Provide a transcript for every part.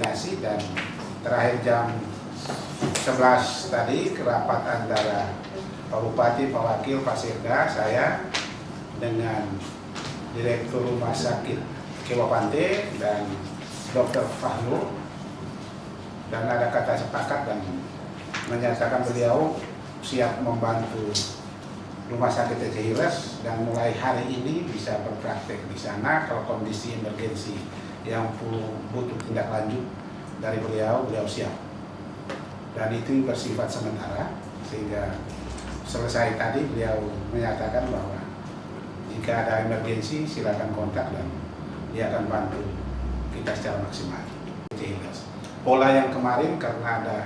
koordinasi dan terakhir jam 11 tadi rapat antara Pak Bupati, Pak Wakil, Pak Sirda, saya dengan Direktur Rumah Sakit Kewapante dan Dr. Fahlu, dan ada kata sepakat dan menyatakan beliau siap membantu Rumah Sakit TC Hiles dan mulai hari ini bisa berpraktek di sana. Kalau kondisi emergensi yang butuh tindak lanjut dari beliau siap. Dan itu bersifat sementara, sehingga selesai tadi beliau menyatakan bahwa jika ada emergensi silakan kontak dan dia akan bantu kita secara maksimal. Pola yang kemarin karena ada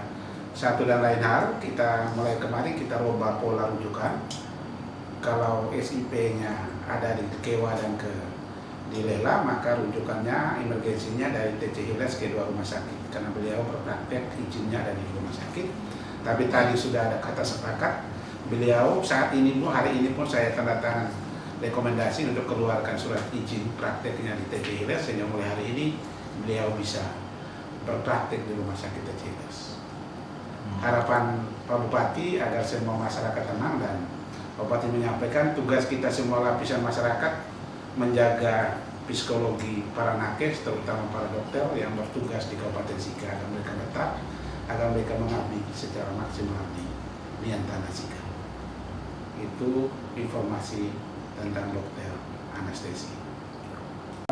satu dan lain hal, kita mulai kemarin kita rubah pola rujukan. Kalau SIP-nya ada di Kewa dan di Lela, maka rujukannya emergensinya dari TC Hiles ke dua rumah sakit karena beliau berpraktek izinnya dari rumah sakit. Tapi tadi sudah ada kata sepakat beliau saat ini pun, hari ini pun saya tanda tangan rekomendasi untuk keluarkan surat izin prakteknya di TC Hiles sehingga mulai hari ini beliau bisa berpraktek di rumah sakit TC Hiles. Harapan Pak Bupati agar semua masyarakat tenang, dan Pak Bupati menyampaikan tugas kita semua lapisan masyarakat menjaga psikologi para nakes, terutama para dokter yang bertugas di Kabupaten Sika, agar mereka betah, agar mereka mengabdi secara maksimal di Niantana Sika. Itu informasi tentang dokter anestesi.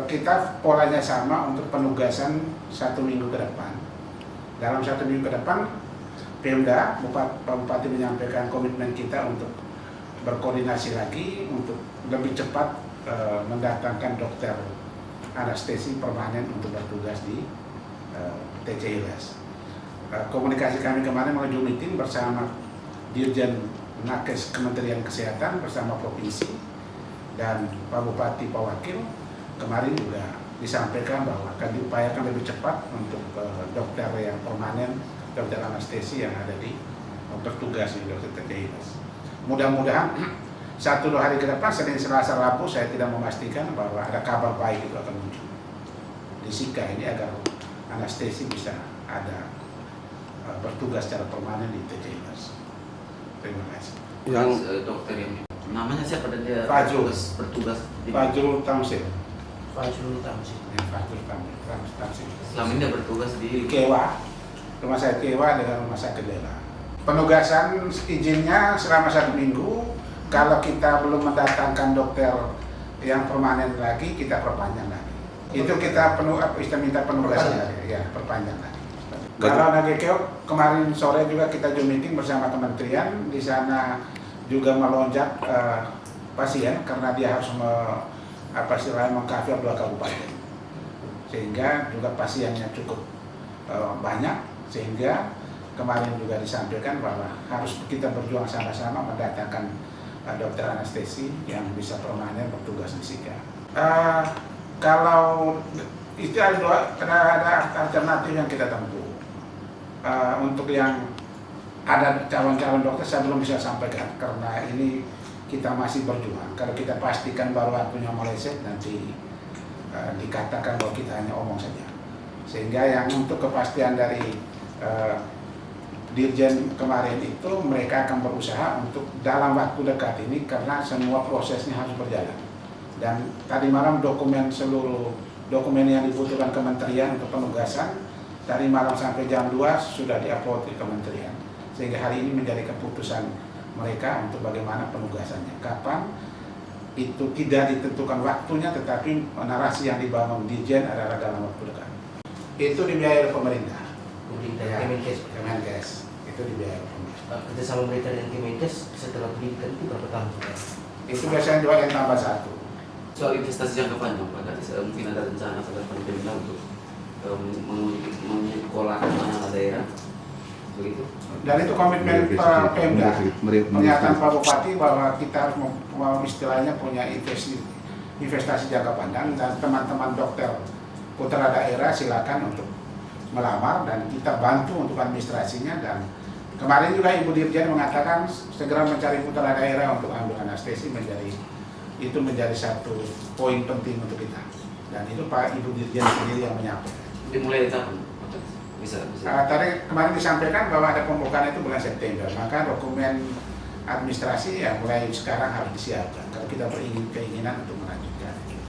Kita polanya sama untuk penugasan 1 minggu ke depan. Dalam 1 minggu ke depan, Pemda, Pak Bupati menyampaikan komitmen kita untuk berkoordinasi lagi untuk lebih cepat mendatangkan dokter anestesi permanen untuk bertugas di TC Hiles. Komunikasi kami kemarin menuju meeting bersama Dirjen Nakes Kementerian Kesehatan bersama Provinsi dan Pak Bupati, Pak Wakil. Kemarin juga disampaikan bahwa akan diupayakan lebih cepat untuk dokter yang permanen, dokter anestesi yang ada di bertugas di dokter TC Hiles. Mudah-mudahan 1-2 hari ke depan, Senin, Selasa, Rabu, saya tidak memastikan bahwa ada kabar baik itu akan muncul di Sika ini agar anestesi bisa ada bertugas secara permanen di TC Hiles. Terima kasih. Yang dokter yang namanya siapa dan dia bertugas di Fajrul Tamsil. Fajrul Tamsil. Ya, Fajrul Tamsil. Selama ini dia bertugas di Kewa, rumah sakit Kewa dengan rumah sakit Lela. Penugasan izinnya selama 1 minggu. Kalau kita belum mendatangkan dokter yang permanen lagi, kita perpanjang lagi. Itu kita minta penugasan lagi, ya perpanjang lagi. Kalau Nagekeo kemarin sore juga kita Zoom meeting bersama kementerian, di sana juga melonjak pasien karena dia harus mengcover 2 kabupaten, sehingga juga pasiennya cukup banyak, sehingga kemarin juga disampaikan bahwa harus kita berjuang sama-sama mendatangkan dokter anestesi yang bisa permanen bertugas di Sika. Kalau itu ada alternatif yang kita tempuh. Untuk yang ada calon-calon dokter saya belum bisa sampaikan karena ini kita masih berjuang. Kalau kita pastikan baru waktunya meleset, nanti dikatakan bahwa kita hanya omong saja. Sehingga yang untuk kepastian dari Dirjen kemarin itu, mereka akan berusaha untuk dalam waktu dekat ini karena semua prosesnya harus berjalan. Dan tadi malam seluruh dokumen yang dibutuhkan kementerian untuk penugasan dari malam sampai jam 2 sudah diupload di kementerian. Sehingga hari ini menjadi keputusan mereka untuk bagaimana penugasannya. Kapan itu tidak ditentukan waktunya, tetapi narasi yang dibangun Dirjen adalah dalam waktu dekat. Itu dibiayai oleh pemerintah. Ya, Kemenkes itu dibiayai oleh pemerintah. Kerjasama pemerintah dan Kemenkes setelah pendidikan itu berapa tahun? Itu biasanya 2 yang tambah 1. Soal investasi jangka panjang, Pak, mungkin ada rencana pada Pemda untuk menyekolahkan anak daerah, begitu? Dan itu komitmen Pemda, pernyataan Pak Bupati bahwa kita mau istilahnya punya investasi jangka panjang, dan teman-teman dokter putra daerah silakan untuk melamar dan kita bantu untuk administrasinya. Dan kemarin juga Ibu Dirjen mengatakan segera mencari putra daerah untuk ambil anestesi menjadi satu poin penting untuk kita. Dan itu Pak Ibu Dirjen sendiri yang menyampaikan. Dimulai dari kapan? Bisa. Tadi kemarin disampaikan bahwa ada pembukaan itu bulan September, maka dokumen administrasi ya mulai sekarang harus disiapkan kalau kita keinginan untuk melanjutkan.